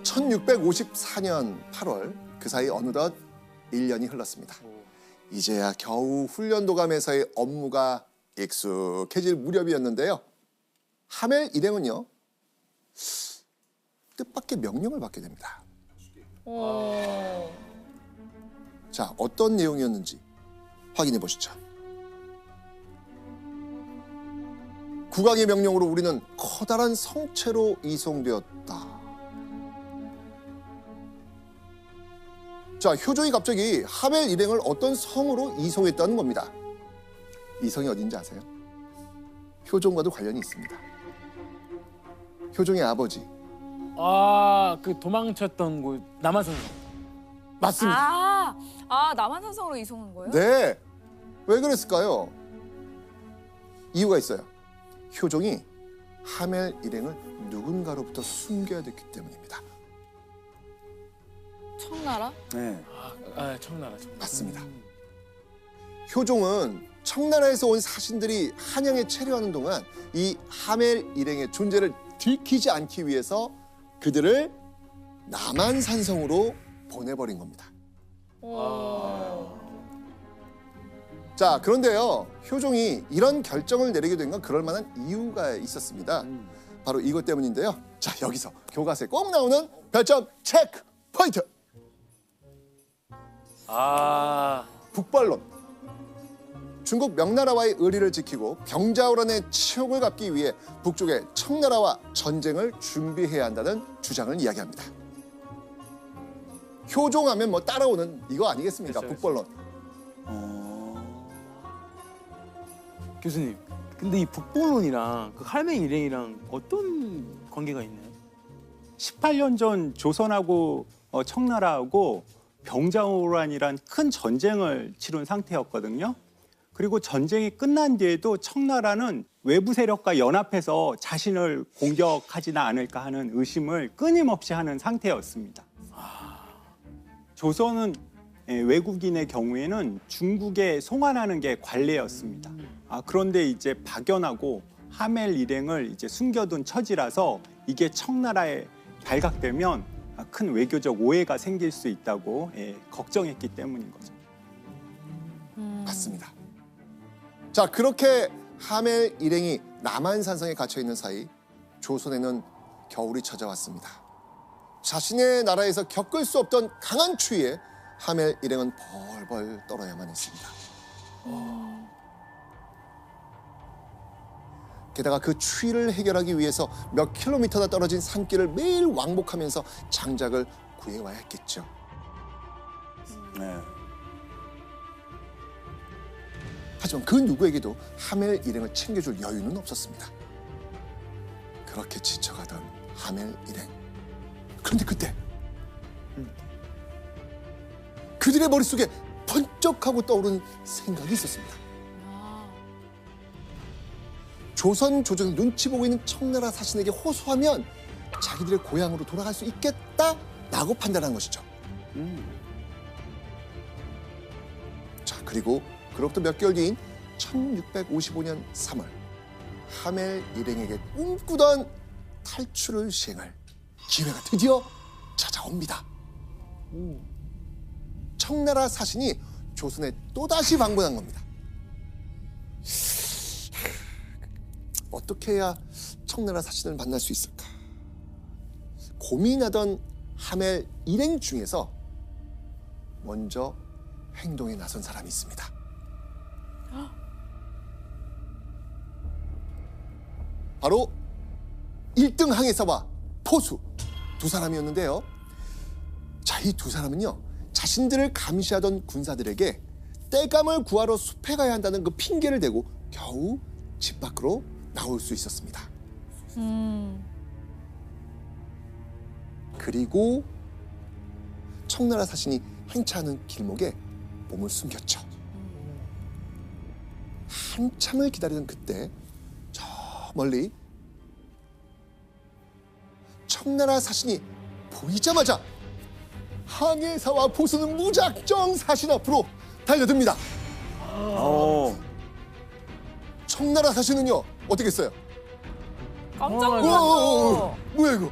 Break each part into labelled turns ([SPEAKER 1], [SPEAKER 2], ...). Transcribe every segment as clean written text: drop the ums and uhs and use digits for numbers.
[SPEAKER 1] 1654년 8월 그 사이 어느덧 1년이 흘렀습니다. 이제야 겨우 훈련도감에서의 업무가 익숙해질 무렵이었는데요. 하멜 일행은요, 뜻밖의 명령을 받게 됩니다. 자, 어떤 내용이었는지 확인해 보시죠. 국왕의 명령으로 우리는 커다란 성체로 이송되었다. 자, 효종이 갑자기 하멜 일행을 어떤 성으로 이송했다는 겁니다. 이 성이 어딘지 아세요? 효종과도 관련이 있습니다. 효종의 아버지.
[SPEAKER 2] 아, 그 도망쳤던 곳 남한산.
[SPEAKER 1] 맞습니다.
[SPEAKER 3] 남한산성으로 이송한 거예요?
[SPEAKER 1] 네. 왜 그랬을까요? 이유가 있어요. 효종이 하멜 일행을 누군가로부터 숨겨야 됐기 때문입니다.
[SPEAKER 3] 청나라?
[SPEAKER 4] 네.
[SPEAKER 2] 청나라.
[SPEAKER 1] 맞습니다. 효종은 청나라에서 온 사신들이 한양에 체류하는 동안 이 하멜 일행의 존재를 들키지 않기 위해서 그들을 남한산성으로 보내버린 겁니다. 자, 그런데요, 효종이 이런 결정을 내리게 된 건 그럴 만한 이유가 있었습니다. 바로 이것 때문인데요. 자, 여기서 교과서에 꼭 나오는 별점 체크 포인트. 북벌론. 중국 명나라와의 의리를 지키고 병자호란의 치욕을 갚기 위해 북쪽의 청나라와 전쟁을 준비해야 한다는 주장을 이야기합니다. 효종하면 뭐 따라오는 이거 아니겠습니까?
[SPEAKER 2] 그렇죠,
[SPEAKER 1] 북벌론.
[SPEAKER 2] 교수님, 근데 이 북벌론이랑 그 할매 일행이랑 어떤 관계가 있나요?
[SPEAKER 4] 18년 전 조선하고 청나라하고 병자호란이란 큰 전쟁을 치룬 상태였거든요. 그리고 전쟁이 끝난 뒤에도 청나라는 외부 세력과 연합해서 자신을 공격하지는 않을까 하는 의심을 끊임없이 하는 상태였습니다. 조선은 외국인의 경우에는 중국에 송환하는 게 관례였습니다. 그런데 이제 박연하고 하멜 일행을 이제 숨겨둔 처지라서 이게 청나라에 발각되면 큰 외교적 오해가 생길 수 있다고 걱정했기 때문인 거죠.
[SPEAKER 1] 맞습니다. 자, 그렇게 하멜 일행이 남한산성에 갇혀 있는 사이 조선에는 겨울이 찾아왔습니다. 자신의 나라에서 겪을 수 없던 강한 추위에 하멜 일행은 벌벌 떨어야만 했습니다. 게다가 그 추위를 해결하기 위해서 몇 킬로미터나 떨어진 산길을 매일 왕복하면서 장작을 구해와야 했겠죠.
[SPEAKER 4] 네.
[SPEAKER 1] 하지만 그 누구에게도 하멜 일행을 챙겨줄 여유는 없었습니다. 그렇게 지쳐가던 하멜 일행. 그런데 그때 그들의 머릿속에 번쩍하고 떠오른 생각이 있었습니다. 조선 조정이 눈치 보고 있는 청나라 사신에게 호소하면 자기들의 고향으로 돌아갈 수 있겠다라고 판단한 것이죠. 자, 그리고 그로부터 몇 개월 뒤인 1655년 3월 하멜 일행에게 꿈꾸던 탈출을 시행할 기회가 드디어 찾아옵니다. 청나라 사신이 조선에 또다시 방문한 겁니다. 어떻게 해야 청나라 사신을 만날 수 있을까? 고민하던 하멜 일행 중에서 먼저 행동에 나선 사람이 있습니다. 바로 1등 항해사와 포수 두 사람이었는데요. 자, 이 두 사람은요, 자신들을 감시하던 군사들에게 땔감을 구하러 숲에 가야 한다는 그 핑계를 대고 겨우 집 밖으로 나올 수 있었습니다. 그리고 청나라 사신이 행차하는 길목에 몸을 숨겼죠. 한참을 기다리던 그때 저 멀리 청나라 사신이 보이자마자 항해사와 보수는 무작정 사신 앞으로 달려듭니다. 청나라 사신은요, 어떻게 했어요?
[SPEAKER 3] 깜짝
[SPEAKER 1] 우와,
[SPEAKER 3] 놀랐어.
[SPEAKER 1] 뭐야 이거?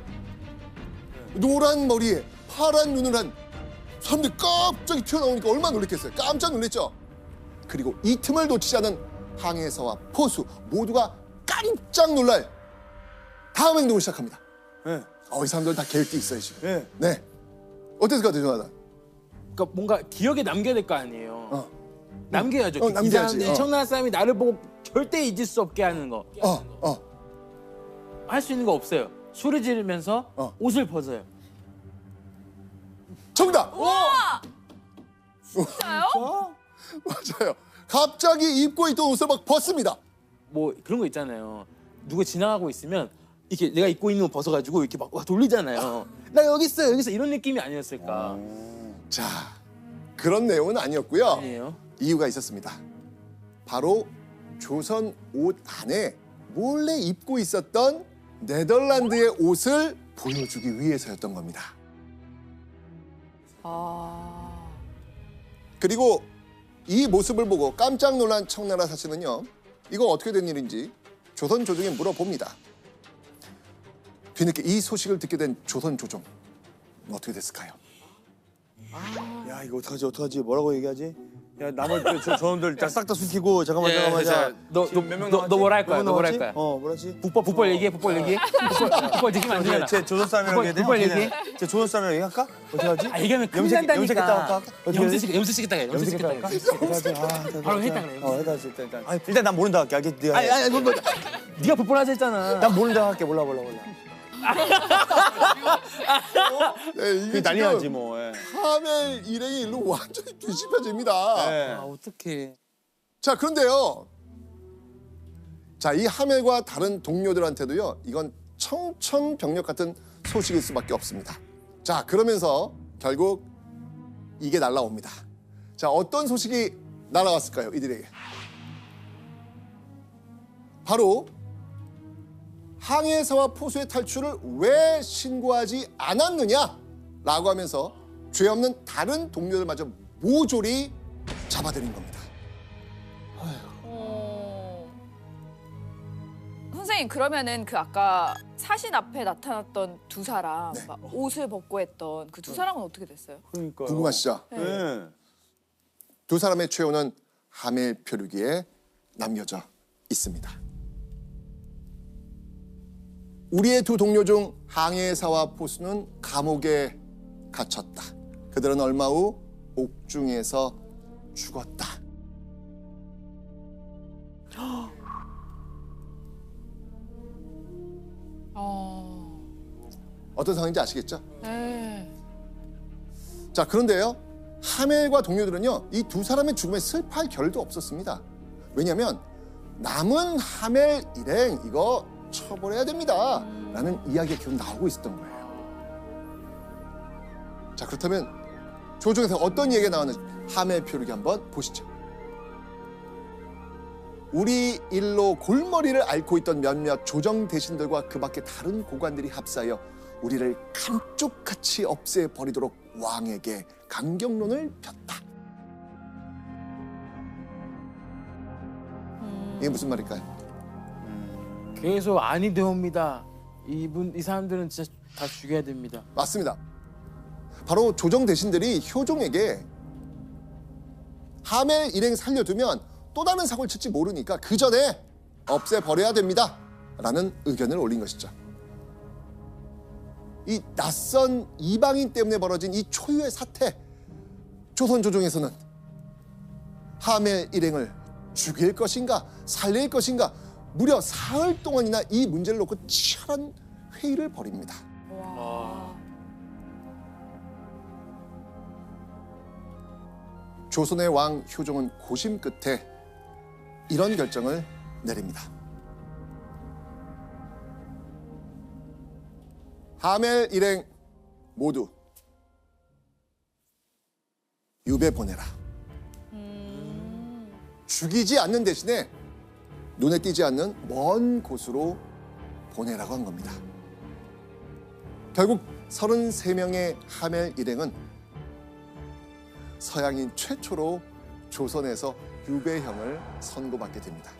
[SPEAKER 1] 노란 머리에 파란 눈을 한 사람들이 갑자기 튀어나오니까 얼마나 놀랐겠어요. 깜짝 놀랐죠. 그리고 이 틈을 놓치지 않은 항해사와 포수 모두가 깜짝 놀랄 다음 행동을 시작합니다.
[SPEAKER 2] 네.
[SPEAKER 1] 이 사람들은 다 계획이 있어요 지금.
[SPEAKER 2] 네.
[SPEAKER 1] 네. 어땠을 것 같아요, 조나단?
[SPEAKER 2] 그러니까 뭔가 기억에 남겨야 될 거 아니에요. 남겨야죠. 이
[SPEAKER 1] 남겨야지.
[SPEAKER 2] 사람들이 청나라 사람이 나를 보고 절대 잊을 수 없게 하는 거. 할 수 있는 거 없어요. 소리 지르면서 옷을 벗어요.
[SPEAKER 1] 정답!
[SPEAKER 3] 와! 진짜요?
[SPEAKER 1] 맞아요. 갑자기 입고 있던 옷을 막 벗습니다.
[SPEAKER 2] 뭐 그런 거 있잖아요. 누가 지나가고 있으면 이렇게 내가 입고 있는 옷 벗어가지고 이렇게 막 돌리잖아요. 나 여기 있어, 여기 있어 이런 느낌이 아니었을까?
[SPEAKER 1] 자, 그런 내용은 아니었고요.
[SPEAKER 2] 아니에요.
[SPEAKER 1] 이유가 있었습니다. 바로 조선 옷 안에 몰래 입고 있었던 네덜란드의 옷을 보여주기 위해서였던 겁니다.
[SPEAKER 3] 아.
[SPEAKER 1] 그리고 이 모습을 보고 깜짝 놀란 청나라 사신은요, 이거 어떻게 된 일인지 조선 조정에 물어봅니다. 뒤늦게 이 소식을 듣게 된 조선 조정 어떻게 됐을까요?
[SPEAKER 5] 야 이거 어떡하지? 뭐라고 얘기하지? 야 나머지 저놈들 일단 싹 다 숨기고 잠깐만.
[SPEAKER 2] 너 뭐라 할 거야? 너 뭐라 할 거야?
[SPEAKER 5] 뭐라지?
[SPEAKER 2] 북벌 얘기해, 북벌 얘기해. 북벌 느낌 안 되잖아.
[SPEAKER 5] 제 조선 사람이라고 해야 되나?
[SPEAKER 2] 북벌 얘기해.
[SPEAKER 5] 제 조선 사람이라고 얘기할까? 어떻게 하지?
[SPEAKER 2] 아 얘기하면 큰일
[SPEAKER 5] 염색했다
[SPEAKER 2] 난다니까.
[SPEAKER 5] 할까? 어떻게 하지?
[SPEAKER 2] 염색시켰다 해. 염색시켰다 해. 바로 했다 그래.
[SPEAKER 5] 해다 일단. 일단 난 모른다 할게. 알겠지? 네가 해.
[SPEAKER 2] 네가 북벌 하자 했잖아.
[SPEAKER 5] 난 모른다 할게. 몰라.
[SPEAKER 1] 네, 이게
[SPEAKER 5] 그게 난리
[SPEAKER 1] 지금
[SPEAKER 5] 나지 뭐. 예.
[SPEAKER 1] 하멜 일행의 일로 완전히 뒤집혀집니다.
[SPEAKER 5] 예.
[SPEAKER 2] 아 어떡해.
[SPEAKER 1] 자, 그런데요. 자, 이 하멜과 다른 동료들한테도요, 이건 청천벽력 같은 소식일 수밖에 없습니다. 자, 그러면서 결국 이게 날라옵니다. 자, 어떤 소식이 날아왔을까요, 이들에게? 바로 항해사와 포수의 탈출을 왜 신고하지 않았느냐라고 하면서 죄 없는 다른 동료들마저 모조리 잡아들인 겁니다.
[SPEAKER 3] 선생님 그러면은 그 아까 사신 앞에 나타났던 두 사람
[SPEAKER 1] 네.
[SPEAKER 3] 막 옷을 벗고 했던 그 두 사람은 어떻게 됐어요?
[SPEAKER 5] 그러니까.
[SPEAKER 1] 궁금하시죠?
[SPEAKER 5] 예.
[SPEAKER 1] 두 사람의 최후는 하멜 표류기에 남겨져 있습니다. 우리의 두 동료 중 항해사와 포수는 감옥에 갇혔다. 그들은 얼마 후 옥중에서 죽었다. 어떤 상황인지 아시겠죠?
[SPEAKER 3] 네.
[SPEAKER 1] 자, 그런데요, 하멜과 동료들은요, 이 두 사람의 죽음에 슬퍼할 겨를도 없었습니다. 왜냐하면 남은 하멜 일행 이거 처벌해야 됩니다 라는 이야기가 계속 나오고 있었던 거예요. 자, 그렇다면 조정에서 어떤 얘기가 나왔는지 하멜 표류기 한번 보시죠. 우리 일로 골머리를 앓고 있던 몇몇 조정 대신들과 그 밖에 다른 고관들이 합사하여 우리를 감쪽같이 없애버리도록 왕에게 강경론을 폈다. 이게 무슨 말일까요?
[SPEAKER 2] 계속 아니 되옵니다. 이 사람들은 진짜 다 죽여야 됩니다.
[SPEAKER 1] 맞습니다. 바로 조정 대신들이 효종에게 하멜 일행 살려두면 또 다른 사고를 칠지 모르니까 그 전에 없애버려야 됩니다 라는 의견을 올린 것이죠. 이 낯선 이방인 때문에 벌어진 이 초유의 사태, 조선 조정에서는 하멜 일행을 죽일 것인가 살릴 것인가 무려 사흘 동안이나 이 문제를 놓고 치열한 회의를 벌입니다.
[SPEAKER 3] 와.
[SPEAKER 1] 조선의 왕 효종은 고심 끝에 이런 결정을 내립니다. 하멜 일행 모두 유배 보내라. 죽이지 않는 대신에 눈에 띄지 않는 먼 곳으로 보내라고 한 겁니다. 결국 33명의 하멜 일행은 서양인 최초로 조선에서 유배형을 선고받게 됩니다.